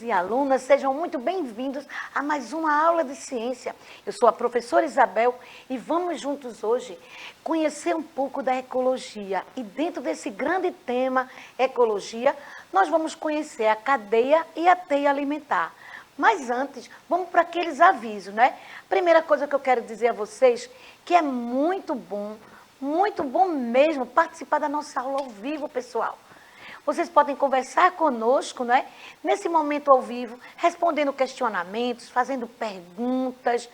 e alunas, sejam muito bem-vindos a mais uma aula de ciência. Eu sou a professora Isabel e vamos juntos hoje conhecer um pouco da ecologia. E dentro desse grande tema, ecologia, nós vamos conhecer a cadeia e a teia alimentar. Mas antes, vamos para aqueles avisos, né? Primeira coisa que eu quero dizer a vocês, que é muito bom mesmo participar da nossa aula ao vivo, pessoal. Vocês podem conversar conosco, né? Nesse momento ao vivo, respondendo questionamentos, fazendo perguntas,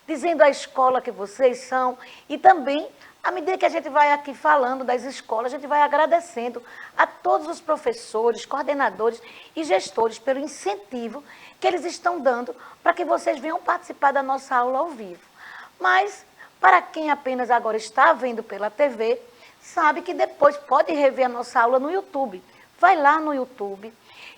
dizendo a escola que vocês são e também, à medida que a gente vai aqui falando das escolas, a gente vai agradecendo a todos os professores, coordenadores e gestores pelo incentivo que eles estão dando para que vocês venham participar da nossa aula ao vivo. Mas, para quem apenas agora está vendo pela TV, sabe que depois pode rever a nossa aula no YouTube. Vai lá no YouTube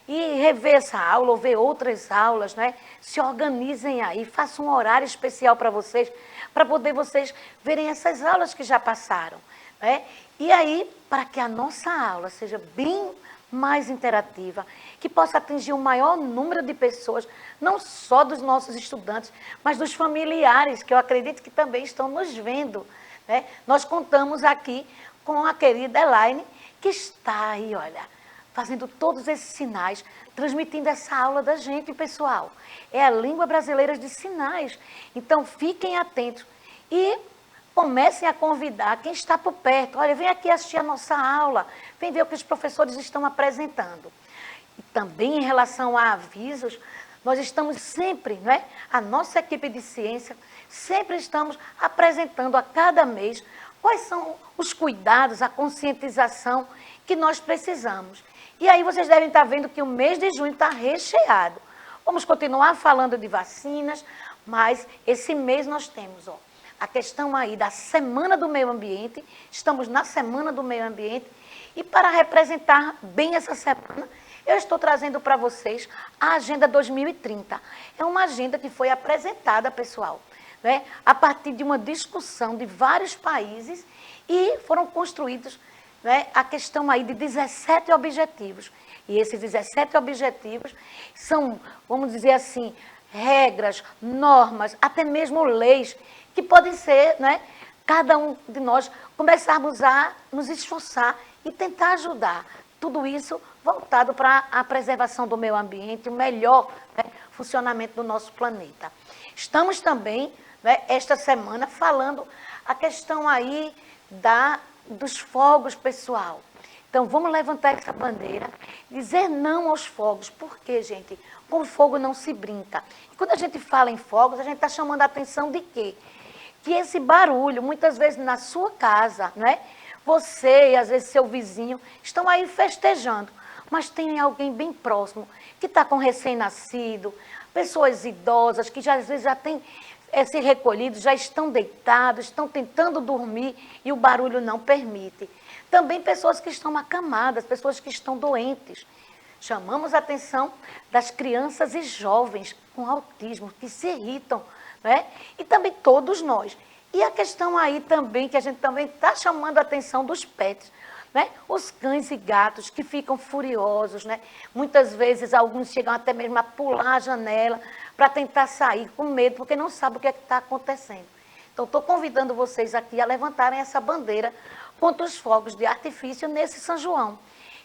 e rever essa aula ou ver outras aulas, né? Se organizem aí, façam um horário especial para poder vocês verem essas aulas que já passaram, né? E aí, para que a nossa aula seja bem mais interativa, que possa atingir um maior número de pessoas, não só dos nossos estudantes, mas dos familiares, que eu acredito que também estão nos vendo, né? Nós contamos aqui com a querida Elaine, que está aí, olha, fazendo todos esses sinais, transmitindo essa aula da gente, pessoal. É a língua brasileira de sinais. Então, fiquem atentos e comecem a convidar quem está por perto. Olha, vem aqui assistir a nossa aula, vem ver o que os professores estão apresentando. E também em relação a avisos, nós estamos sempre, né? A nossa equipe de ciência, sempre estamos apresentando a cada mês quais são os cuidados, a conscientização que nós precisamos. E aí vocês devem estar vendo que o mês de junho está recheado. Vamos continuar falando de vacinas, mas esse mês nós temos, ó, a questão aí da Semana do Meio Ambiente. Estamos na Semana do Meio Ambiente e para representar bem essa semana, eu estou trazendo para vocês a Agenda 2030. É uma agenda que foi apresentada, pessoal, né, a partir de uma discussão de vários países e foram construídos, né, a questão aí de 17 objetivos. E esses 17 objetivos são, vamos dizer assim, regras, normas, até mesmo leis, que podem ser, né, cada um de nós começarmos a nos esforçar e tentar ajudar. Tudo isso voltado para a preservação do meio ambiente, o melhor, né, funcionamento do nosso planeta. Estamos também, né, esta semana falando a questão aí dos fogos, pessoal. Então, vamos levantar essa bandeira, dizer não aos fogos. Por quê, gente? Com fogo não se brinca. E quando a gente fala em fogos, a gente está chamando a atenção de quê? Que esse barulho, muitas vezes na sua casa, né? Você e às vezes seu vizinho estão aí festejando, mas tem alguém bem próximo que está com recém-nascido, pessoas idosas que já, às vezes já têm se recolhido, já estão deitados, estão tentando dormir e o barulho não permite. Também pessoas que estão acamadas, pessoas que estão doentes. Chamamos a atenção das crianças e jovens com autismo, que se irritam, né? E também todos nós. E a questão aí também, que a gente também está chamando a atenção dos pets, né? Os cães e gatos que ficam furiosos, né? Muitas vezes alguns chegam até mesmo a pular a janela para tentar sair com medo, porque não sabem o que é que está acontecendo. Então, estou convidando vocês aqui a levantarem essa bandeira contra os fogos de artifício nesse São João.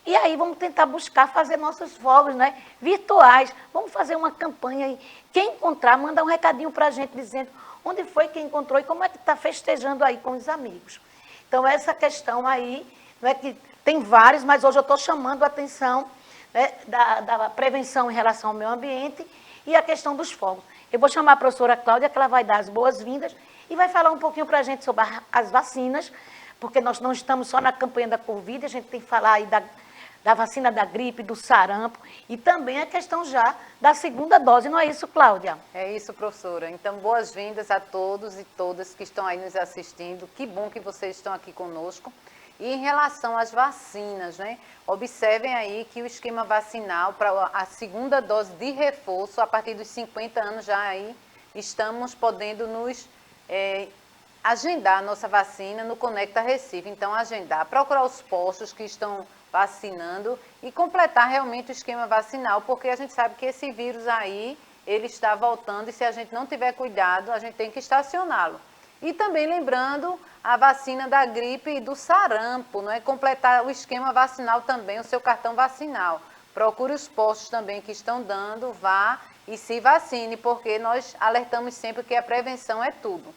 E aí vamos tentar buscar fazer nossos fogos, né, virtuais. Vamos fazer uma campanha aí. Quem encontrar, manda um recadinho para a gente dizendo onde foi que encontrou e como é que está festejando aí com os amigos. Então, essa questão aí, não é que tem vários, mas hoje eu estou chamando a atenção, né, da prevenção em relação ao meio ambiente e a questão dos fogos. Eu vou chamar a professora Cláudia, que ela vai dar as boas-vindas e vai falar um pouquinho para a gente sobre as vacinas, porque nós não estamos só na campanha da Covid, a gente tem que falar aí da vacina da gripe, do sarampo e também a questão já da segunda dose, não é isso, Cláudia? É isso, professora. Então, boas-vindas a todos e todas que estão aí nos assistindo. Que bom que vocês estão aqui conosco. E em relação às vacinas, né? Observem aí que o esquema vacinal para a segunda dose de reforço, a partir dos 50 anos já aí, estamos podendo nos agendar a nossa vacina no Conecta Recife. Então, agendar, procurar os postos que estão vacinando e completar realmente o esquema vacinal, porque a gente sabe que esse vírus aí, ele está voltando e se a gente não tiver cuidado, a gente tem que estacioná-lo. E também lembrando a vacina da gripe e do sarampo, não é? Completar o esquema vacinal também, o seu cartão vacinal. Procure os postos também que estão dando, vá e se vacine, porque nós alertamos sempre que a prevenção é tudo.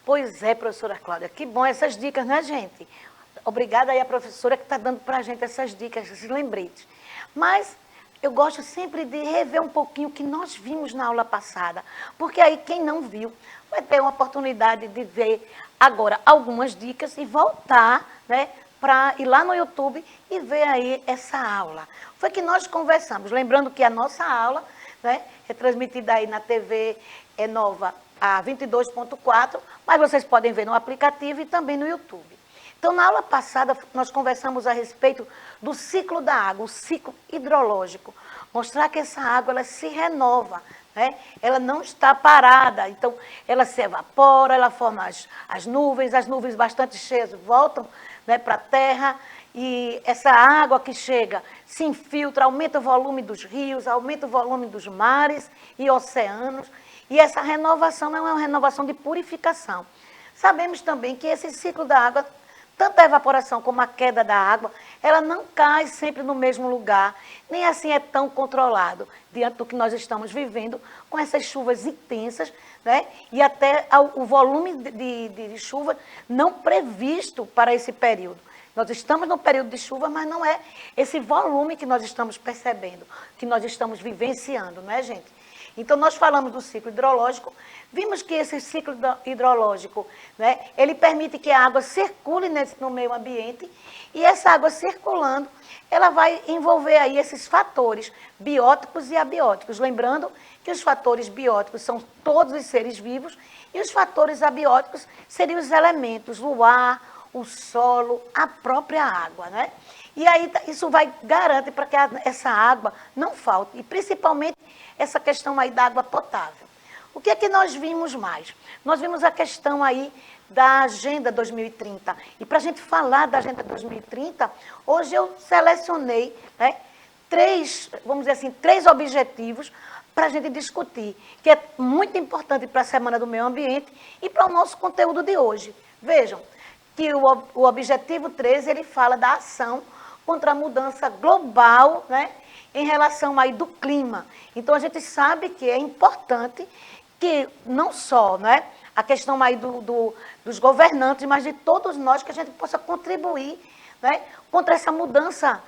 Pois é, professora Cláudia, que bom essas dicas, né, gente? Obrigada aí a professora que está dando para a gente essas dicas, esses lembretes. Mas eu gosto sempre de rever um pouquinho o que nós vimos na aula passada, porque aí quem não viu vai ter uma oportunidade de ver agora algumas dicas e voltar, né, para ir lá no YouTube e ver aí essa aula. Foi que nós conversamos, lembrando que a nossa aula, né, é transmitida aí na TV Nova a 22.4, mas vocês podem ver no aplicativo e também no YouTube. Então, na aula passada, nós conversamos a respeito do ciclo da água, o ciclo hidrológico. Mostrar que essa água ela se renova, né? Ela não está parada. Então, ela se evapora, ela forma as nuvens bastante cheias voltam, né, para a terra. E essa água que chega se infiltra, aumenta o volume dos rios, aumenta o volume dos mares e oceanos. E essa renovação não é uma renovação de purificação. Sabemos também que esse ciclo da água, tanto a evaporação como a queda da água, ela não cai sempre no mesmo lugar, nem assim é tão controlado, diante do que nós estamos vivendo, com essas chuvas intensas, né? E até o volume de chuva não previsto para esse período. Nós estamos no período de chuva, mas não é esse volume que nós estamos percebendo, que nós estamos vivenciando, não é, gente? Então, nós falamos do ciclo hidrológico, vimos que esse ciclo hidrológico, né, ele permite que a água circule no meio ambiente, e essa água circulando, ela vai envolver aí esses fatores bióticos e abióticos. Lembrando que os fatores bióticos são todos os seres vivos, e os fatores abióticos seriam os elementos, o ar, o solo, a própria água, né? E aí isso garante para que essa água não falte, e principalmente essa questão aí da água potável. O que é que nós vimos mais? Nós vimos a questão aí da Agenda 2030. E para a gente falar da Agenda 2030, hoje eu selecionei, né, vamos dizer assim, três objetivos para a gente discutir, que é muito importante para a Semana do Meio Ambiente e para o nosso conteúdo de hoje. Vejam que o objetivo 13, ele fala da ação contra a mudança global, né, em relação aí do clima. Então, a gente sabe que é importante que não só, né, a questão aí dos governantes, mas de todos nós, que a gente possa contribuir, né, contra essa mudança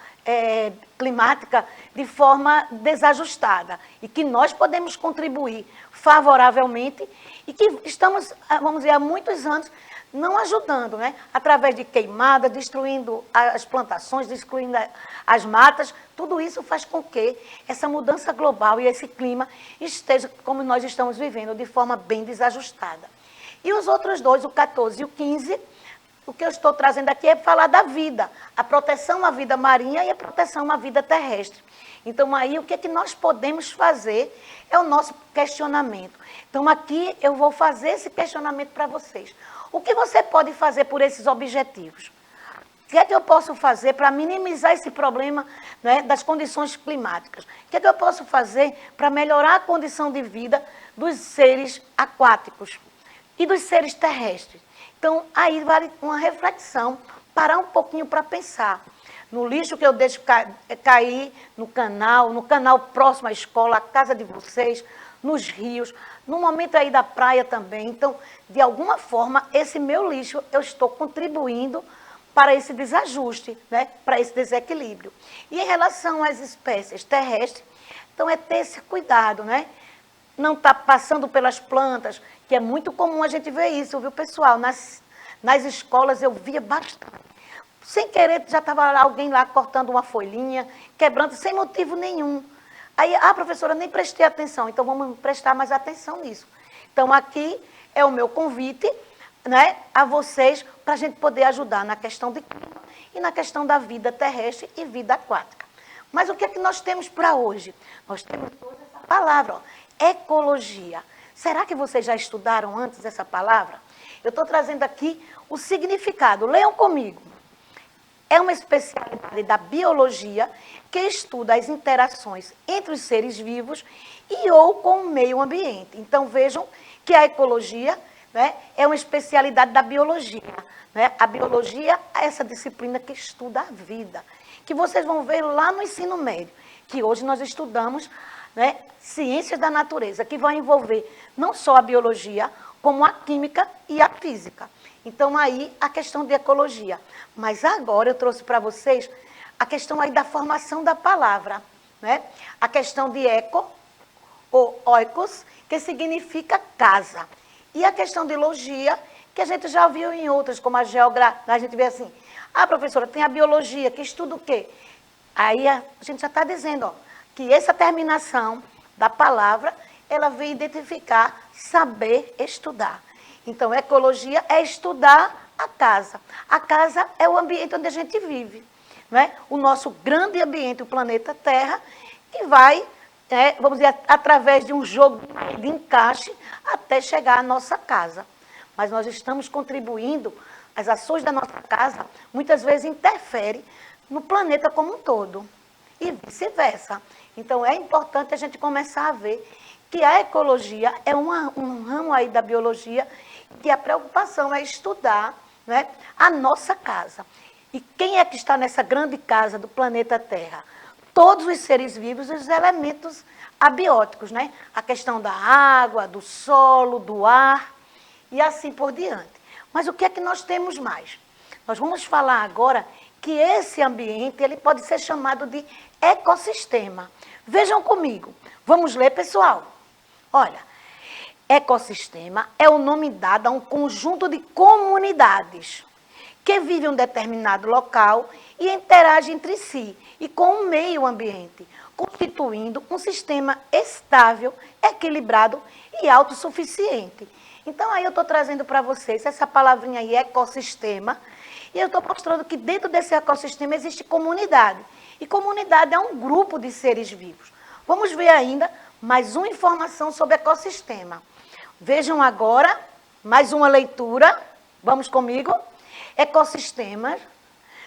climática de forma desajustada. E que nós podemos contribuir favoravelmente e que estamos, vamos dizer, há muitos anos não ajudando, né? Através de queimada, destruindo as plantações, destruindo as matas, tudo isso faz com que essa mudança global e esse clima esteja, como nós estamos vivendo, de forma bem desajustada. E os outros dois, o 14 e o 15, o que eu estou trazendo aqui é falar da vida, a proteção à vida marinha e a proteção à vida terrestre. Então, aí, o que é que nós podemos fazer é o nosso questionamento. Então, aqui eu vou fazer esse questionamento para vocês. O que você pode fazer por esses objetivos? O que é que eu posso fazer para minimizar esse problema, né, das condições climáticas? O que é que eu posso fazer para melhorar a condição de vida dos seres aquáticos e dos seres terrestres? Então, aí vale uma reflexão, parar um pouquinho para pensar. No lixo que eu deixo cair no canal próximo à escola, à casa de vocês, nos rios, no momento aí da praia também. Então, de alguma forma, esse meu lixo, eu estou contribuindo para esse desajuste, né? Para esse desequilíbrio. E em relação às espécies terrestres, então é ter esse cuidado, né? Não estar passando pelas plantas, que é muito comum a gente ver isso, viu, pessoal? Nas escolas eu via bastante. Sem querer, já estava alguém lá cortando uma folhinha, quebrando, sem motivo nenhum. Aí, professora, nem prestei atenção, então vamos prestar mais atenção nisso. Então, aqui é o meu convite, né, a vocês, para a gente poder ajudar na questão de clima e na questão da vida terrestre e vida aquática. Mas o que é que nós temos para hoje? Nós temos hoje essa palavra, ó, ecologia. Será que vocês já estudaram antes essa palavra? Eu estou trazendo aqui o significado. Leiam comigo. é uma especialidade da biologia que estuda as interações entre os seres vivos e ou com o meio ambiente. Então, vejam que a ecologia, né, é uma especialidade da biologia. Né? A biologia é essa disciplina que estuda a vida, que vocês vão ver lá no ensino médio, que hoje nós estudamos, né, ciências da natureza, que vão envolver não só a biologia, como a química e a física. Então, aí, a questão de ecologia. Mas agora eu trouxe para vocês a questão aí da formação da palavra, né? A questão de eco, ou oikos, que significa casa. E a questão de logia, que a gente já viu em outras, como a geografia, a gente vê assim, professora, tem a biologia, que estuda o quê? Aí a gente já está dizendo, ó, que essa terminação da palavra, ela vem identificar saber estudar. Então, ecologia é estudar a casa. A casa é o ambiente onde a gente vive, né? O nosso grande ambiente, o planeta Terra, que vai, vamos dizer, através de um jogo de encaixe, até chegar à nossa casa. Mas nós estamos contribuindo, as ações da nossa casa, muitas vezes interferem no planeta como um todo, e vice-versa. Então, é importante a gente começar a ver que a ecologia é um ramo aí da biologia, que a preocupação é estudar, né, a nossa casa. E quem é que está nessa grande casa do planeta Terra? Todos os seres vivos e os elementos abióticos, né? A questão da água, do solo, do ar e assim por diante. Mas o que é que nós temos mais? Nós vamos falar agora que esse ambiente ele pode ser chamado de ecossistema. Vejam comigo. Vamos ler, pessoal? Olha, ecossistema é o nome dado a um conjunto de comunidades que vivem em um determinado local e interagem entre si e com o meio ambiente, constituindo um sistema estável, equilibrado e autossuficiente. Então, aí eu estou trazendo para vocês essa palavrinha aí, ecossistema, e eu estou mostrando que dentro desse ecossistema existe comunidade. E comunidade é um grupo de seres vivos. Vamos ver ainda mais uma informação sobre ecossistema. Vejam agora, mais uma leitura. Vamos comigo? Ecossistemas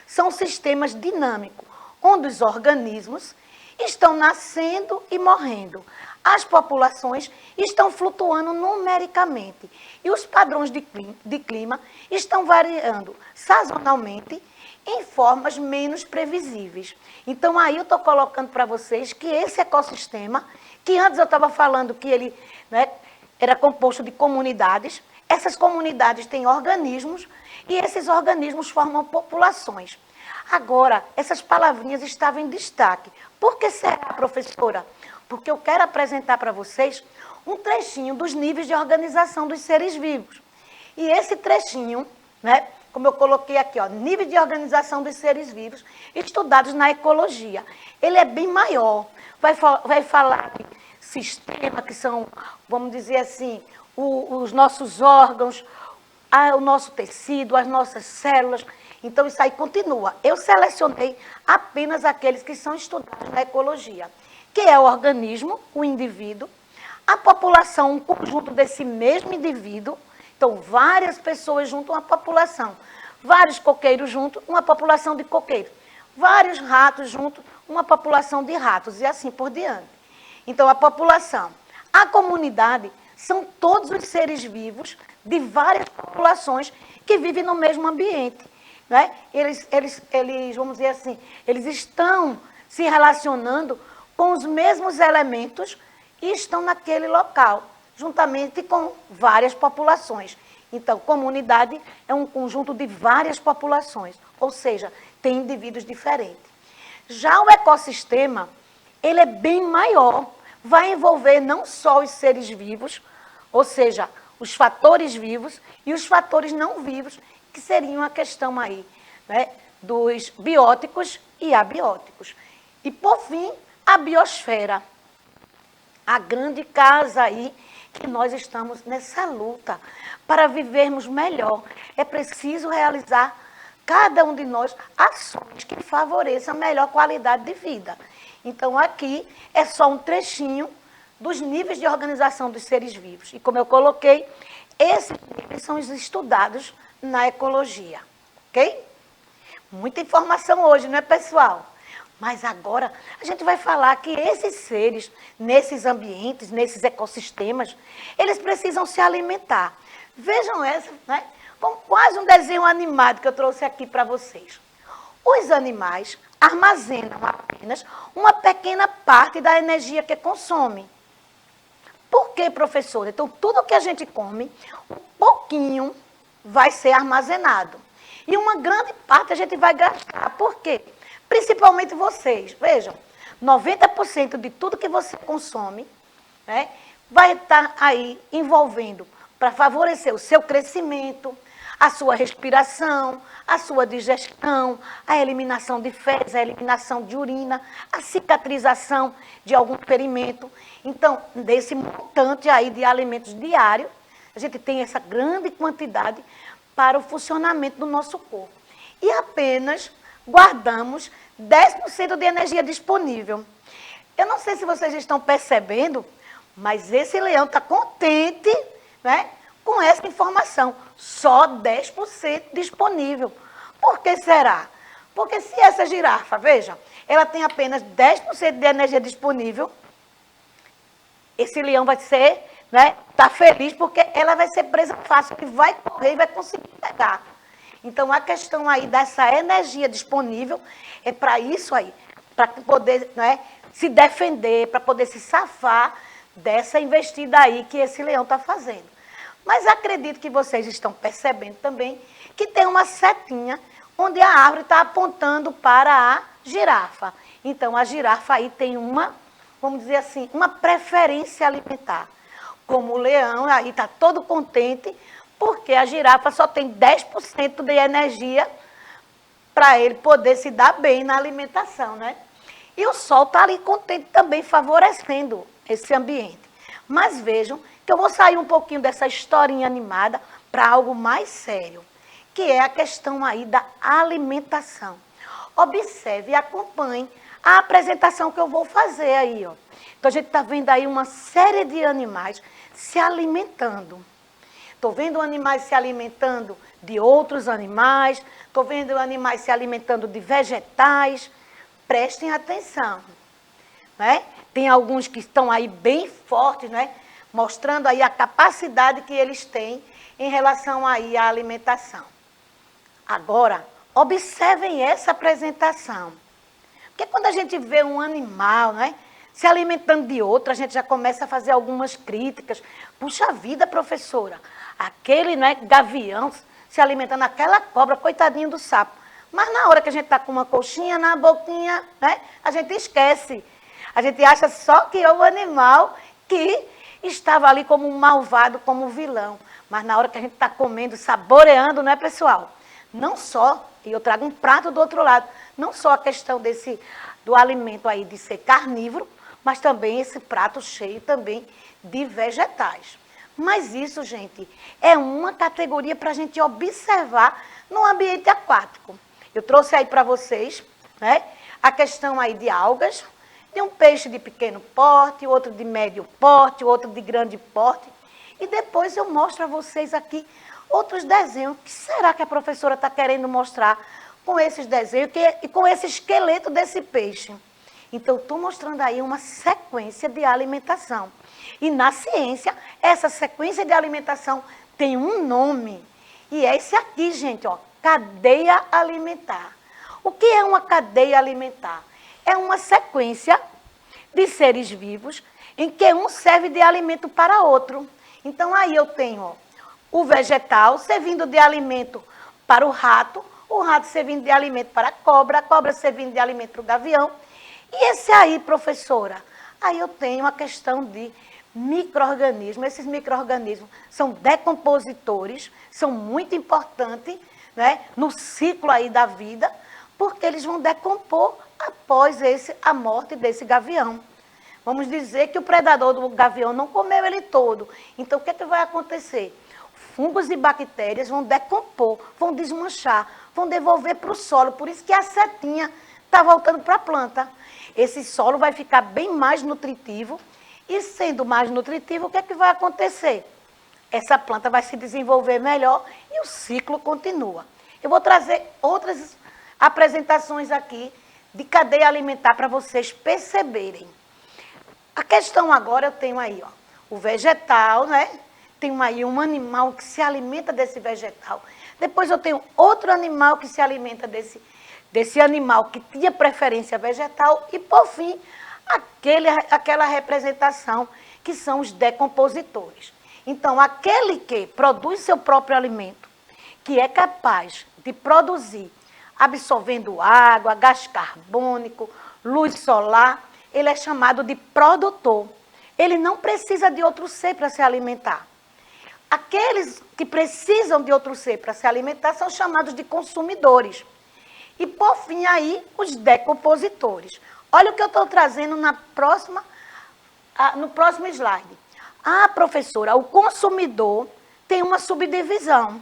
são sistemas dinâmicos, onde os organismos estão nascendo e morrendo. As populações estão flutuando numericamente e os padrões de clima estão variando sazonalmente em formas menos previsíveis. Então, aí eu estou colocando para vocês que esse ecossistema, que antes eu estava falando que ele, né, era composto de comunidades, essas comunidades têm organismos e esses organismos formam populações. Agora, essas palavrinhas estavam em destaque. Por que será, professora? Porque eu quero apresentar para vocês um trechinho dos níveis de organização dos seres vivos. E esse trechinho, né, como eu coloquei aqui, ó, nível de organização dos seres vivos, estudados na ecologia. Ele é bem maior. Vai falar de sistema, que são, vamos dizer assim, os nossos órgãos, o nosso tecido, as nossas células. Então, isso aí continua. Eu selecionei apenas aqueles que são estudados na ecologia, que é o organismo, o indivíduo, a população, um conjunto desse mesmo indivíduo. Então, várias pessoas juntam uma população. Vários coqueiros juntos, uma população de coqueiros. Vários ratos juntos, uma população de ratos, e assim por diante. Então, a população. A comunidade são todos os seres vivos de várias populações que vivem no mesmo ambiente. Né? Eles, vamos dizer assim, eles estão se relacionando com os mesmos elementos e estão naquele local, juntamente com várias populações. Então, comunidade é um conjunto de várias populações, ou seja, tem indivíduos diferentes. Já o ecossistema, ele é bem maior, vai envolver não só os seres vivos, ou seja, os fatores vivos e os fatores não vivos, que seriam a questão aí, né, dos bióticos e abióticos. E, por fim, a biosfera, a grande casa aí, que nós estamos nessa luta para vivermos melhor. É preciso realizar, cada um de nós, ações que favoreçam a melhor qualidade de vida. Então, aqui é só um trechinho dos níveis de organização dos seres vivos. E, como eu coloquei, esses níveis são os estudados na ecologia, ok? Muita informação hoje, não é, pessoal? Mas agora a gente vai falar que esses seres, nesses ambientes, nesses ecossistemas, eles precisam se alimentar. Vejam essa, né? Como quase um desenho animado que eu trouxe aqui para vocês. Os animais armazenam apenas uma pequena parte da energia que consomem. Por quê, professora? Então, tudo que a gente come, um pouquinho vai ser armazenado. E uma grande parte a gente vai gastar. Por quê? Principalmente vocês. Vejam, 90% de tudo que você consome, né, vai estar aí envolvendo para favorecer o seu crescimento, a sua respiração, a sua digestão, a eliminação de fezes, a eliminação de urina, a cicatrização de algum ferimento. Então, desse montante aí de alimentos diários, a gente tem essa grande quantidade para o funcionamento do nosso corpo. E apenas guardamos 10% de energia disponível. Eu não sei se vocês estão percebendo, mas esse leão está contente, né, com essa informação. Só 10% disponível. Por que será? Porque se essa girafa, veja, ela tem apenas 10% de energia disponível, esse leão vai ser, né, tá feliz porque ela vai ser presa fácil, que vai correr e vai conseguir pegar. Então, a questão aí dessa energia disponível é para isso aí, para poder, né, se defender, para poder se safar dessa investida aí que esse leão está fazendo. Mas acredito que vocês estão percebendo também que tem uma setinha onde a árvore está apontando para a girafa. Então, a girafa aí tem uma, vamos dizer assim, uma preferência alimentar. Como o leão aí está todo contente, porque a girafa só tem 10% de energia para ele poder se dar bem na alimentação, né? E o sol está ali contente também, favorecendo esse ambiente. Mas vejam que eu vou sair um pouquinho dessa historinha animada para algo mais sério, que é a questão aí da alimentação. Observe e acompanhe a apresentação que eu vou fazer aí, ó. Então, a gente está vendo aí uma série de animais se alimentando. Estou vendo animais se alimentando de outros animais, estou vendo animais se alimentando de vegetais. Prestem atenção, né? Tem alguns que estão aí bem fortes, né? Mostrando aí a capacidade que eles têm em relação aí à alimentação. Agora, observem essa apresentação. Porque quando a gente vê um animal, né, se alimentando de outro, a gente já começa a fazer algumas críticas. Puxa vida, professora, aquele, né, gavião se alimentando daquela cobra, coitadinho do sapo. Mas na hora que a gente está com uma coxinha na boquinha, né, a gente esquece. A gente acha só que é o animal que estava ali como um malvado, como um vilão. Mas na hora que a gente está comendo, saboreando, não é, pessoal? Não só, e eu trago um prato do outro lado, não só a questão do alimento aí de ser carnívoro, mas também esse prato cheio também de vegetais. Mas isso, gente, é uma categoria para a gente observar no ambiente aquático. Eu trouxe aí para vocês, né, a questão aí de algas, de um peixe de pequeno porte, outro de médio porte, outro de grande porte. E depois eu mostro a vocês aqui outros desenhos. O que será que a professora está querendo mostrar com esses desenhos e com esse esqueleto desse peixe? Então, estou mostrando aí uma sequência de alimentação. E na ciência, essa sequência de alimentação tem um nome. E é esse aqui, gente, ó, cadeia alimentar. O que é uma cadeia alimentar? É uma sequência de seres vivos em que um serve de alimento para outro. Então, aí eu tenho, ó, o vegetal servindo de alimento para o rato servindo de alimento para a cobra servindo de alimento para o gavião. E esse aí, professora, aí eu tenho a questão de micro-organismos. Esses micro-organismos são decompositores, são muito importantes, né, no ciclo aí da vida, porque eles vão decompor após a morte desse gavião. Vamos dizer que o predador do gavião não comeu ele todo. Então, o que é que vai acontecer? Fungos e bactérias vão decompor, vão desmanchar, vão devolver para o solo. Por isso que a setinha está voltando para a planta. Esse solo vai ficar bem mais nutritivo. E sendo mais nutritivo, o que é que vai acontecer? Essa planta vai se desenvolver melhor e o ciclo continua. Eu vou trazer outras apresentações aqui de cadeia alimentar para vocês perceberem. A questão agora eu tenho aí, ó, o vegetal, né? Tenho aí um animal que se alimenta desse vegetal. Depois eu tenho outro animal que se alimenta desse animal que tinha preferência vegetal. E, por fim, aquela representação que são os decompositores. Então, aquele que produz seu próprio alimento, que é capaz de produzir absorvendo água, gás carbônico, luz solar, ele é chamado de produtor. Ele não precisa de outro ser para se alimentar. Aqueles que precisam de outro ser para se alimentar são chamados de consumidores. E, por fim, aí, os decompositores. Olha o que eu estou trazendo no próximo slide. Ah, professora, o consumidor tem uma subdivisão.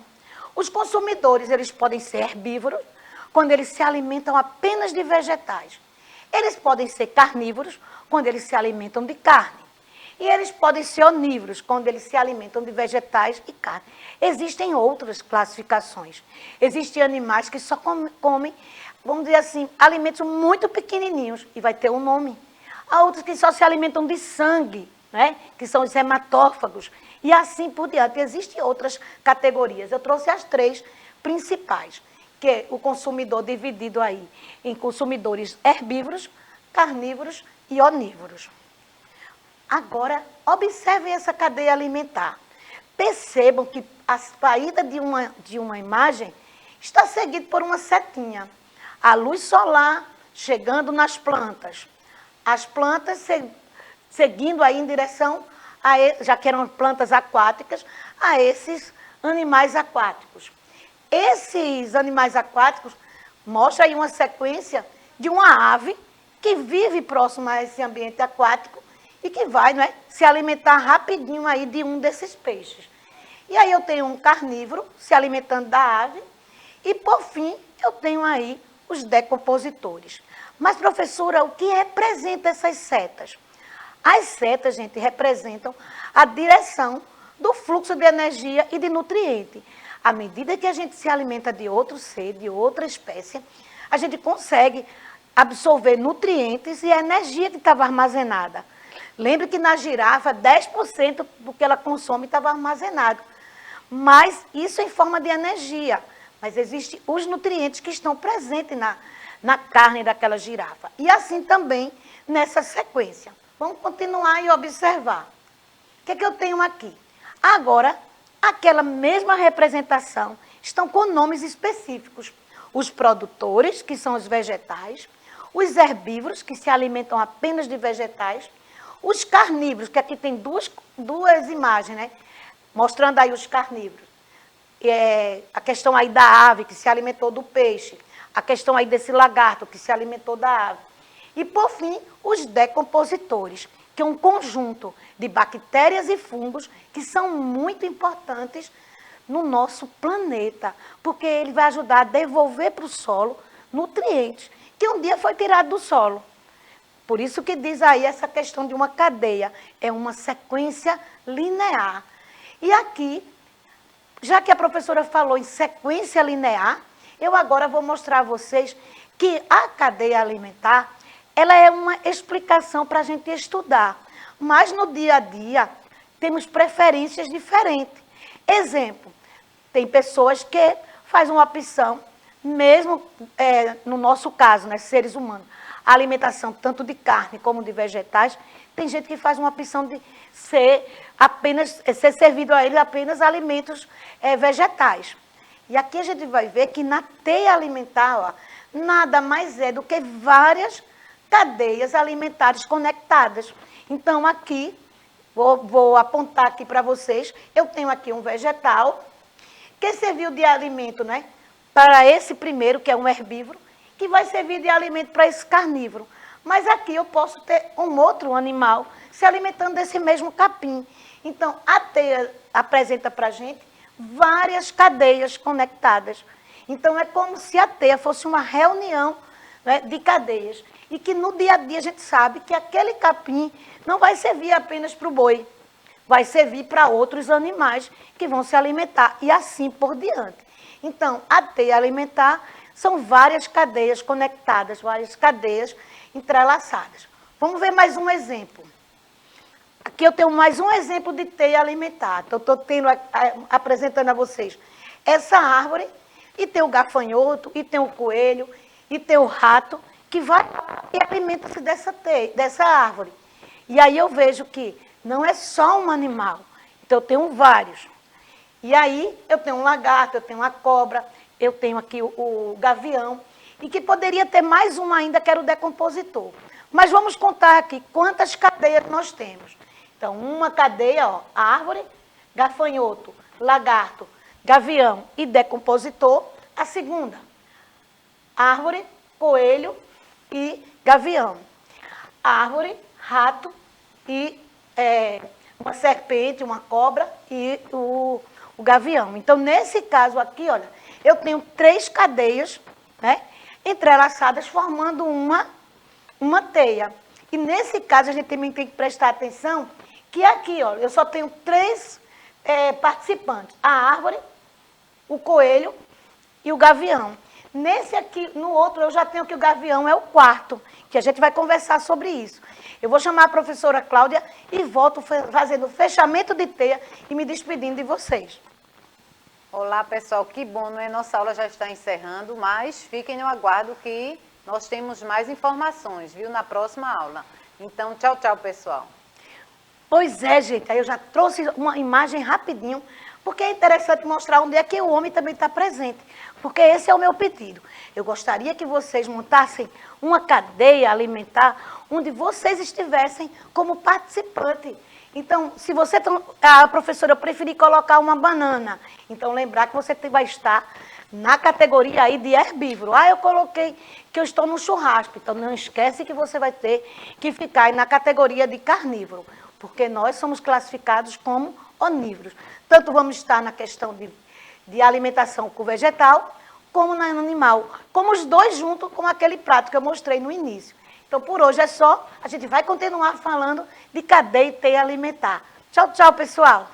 Os consumidores, eles podem ser herbívoros, quando eles se alimentam apenas de vegetais. Eles podem ser carnívoros, quando eles se alimentam de carne. E eles podem ser onívoros, quando eles se alimentam de vegetais e carne. Existem outras classificações. Existem animais que só comem, vamos dizer assim, alimentos muito pequenininhos, e vai ter um nome. Há outros que só se alimentam de sangue, né? Que são os hematófagos, e assim por diante. Existem outras categorias. Eu trouxe as 3 principais, que é o consumidor dividido aí em consumidores herbívoros, carnívoros e onívoros. Agora, observem essa cadeia alimentar. Percebam que a saída de uma imagem está seguida por uma setinha. A luz solar chegando nas plantas. As plantas seguindo aí em direção, já que eram plantas aquáticas, a esses animais aquáticos. Esses animais aquáticos mostram aí uma sequência de uma ave que vive próximo a esse ambiente aquático e que vai, não é, se alimentar rapidinho aí de um desses peixes. E aí eu tenho um carnívoro se alimentando da ave e, por fim, eu tenho aí os decompositores. Mas, professora, o que representa essas setas? As setas, gente, representam a direção do fluxo de energia e de nutriente. À medida que a gente se alimenta de outro ser, de outra espécie, a gente consegue absorver nutrientes e a energia que estava armazenada. Lembre que na girafa, 10% do que ela consome estava armazenado. Mas isso em forma de energia. Mas existem os nutrientes que estão presentes na carne daquela girafa. E assim também nessa sequência. Vamos continuar e observar. O que é que eu tenho aqui? Agora, aquela mesma representação estão com nomes específicos. Os produtores, que são os vegetais, os herbívoros, que se alimentam apenas de vegetais, os carnívoros, que aqui tem duas imagens, né? Mostrando aí os carnívoros. A questão aí da ave, que se alimentou do peixe. A questão aí desse lagarto, que se alimentou da ave. E, por fim, os decompositores, que é um conjunto de bactérias e fungos que são muito importantes no nosso planeta, porque ele vai ajudar a devolver para o solo nutrientes que um dia foi tirado do solo. Por isso que diz aí essa questão de uma cadeia, é uma sequência linear. E aqui, já que a professora falou em sequência linear, eu agora vou mostrar a vocês que a cadeia alimentar, ela é uma explicação para a gente estudar. Mas no dia a dia, temos preferências diferentes. Exemplo, tem pessoas que fazem uma opção, mesmo no nosso caso, né, seres humanos, a alimentação tanto de carne como de vegetais, tem gente que faz uma opção de ser servido a eles apenas alimentos vegetais. E aqui a gente vai ver que na teia alimentar, ó, nada mais é do que várias cadeias alimentares conectadas. Então, aqui, vou apontar aqui para vocês, eu tenho aqui um vegetal que serviu de alimento, né, para esse primeiro, que é um herbívoro, que vai servir de alimento para esse carnívoro. Mas aqui eu posso ter um outro animal se alimentando desse mesmo capim. Então, a teia apresenta para a gente várias cadeias conectadas. Então, é como se a teia fosse uma reunião, né, de cadeias. E que no dia a dia a gente sabe que aquele capim não vai servir apenas para o boi. Vai servir para outros animais que vão se alimentar e assim por diante. Então, a teia alimentar São várias cadeias conectadas, várias cadeias entrelaçadas. Vamos ver mais um exemplo. Aqui eu tenho mais um exemplo de teia alimentar. Então, estou apresentando a vocês essa árvore, e tem o gafanhoto, e tem o coelho, e tem o rato, que vai e alimenta-se dessa árvore. E aí eu vejo que não é só um animal, então eu tenho vários. E aí eu tenho um lagarto, eu tenho uma cobra, eu tenho aqui o gavião, e que poderia ter mais um ainda, que era o decompositor. Mas vamos contar aqui quantas cadeias nós temos. Então, uma cadeia, ó, árvore, gafanhoto, lagarto, gavião e decompositor. A segunda, árvore, coelho e gavião. Árvore, rato e uma serpente, uma cobra e o gavião. Então, nesse caso aqui, olha, eu tenho 3 cadeias, né, entrelaçadas, formando uma teia. E nesse caso, a gente também tem que prestar atenção que aqui, ó, eu só tenho 3 participantes. A árvore, o coelho e o gavião. Nesse aqui, no outro, eu já tenho que o gavião é o quarto, que a gente vai conversar sobre isso. Eu vou chamar a professora Cláudia e volto fazendo o fechamento de teia e me despedindo de vocês. Olá, pessoal, que bom, não é? Nossa aula já está encerrando, mas fiquem no aguardo que nós temos mais informações, viu, na próxima aula. Então, tchau, tchau, pessoal. Pois é, gente, aí eu já trouxe uma imagem rapidinho, porque é interessante mostrar onde é que o homem também está presente, porque esse é o meu pedido. Eu gostaria que vocês montassem uma cadeia alimentar onde vocês estivessem como participante. Então, se você, a professora, eu preferi colocar uma banana, então lembrar que você vai estar na categoria aí de herbívoro. Ah, eu coloquei que eu estou no churrasco, então não esquece que você vai ter que ficar aí na categoria de carnívoro, porque nós somos classificados como onívoros. Tanto vamos estar na questão de alimentação com vegetal, como no animal, como os dois juntos com aquele prato que eu mostrei no início. Então, por hoje é só, a gente vai continuar falando de cadeia e teia alimentar. Tchau, tchau, pessoal!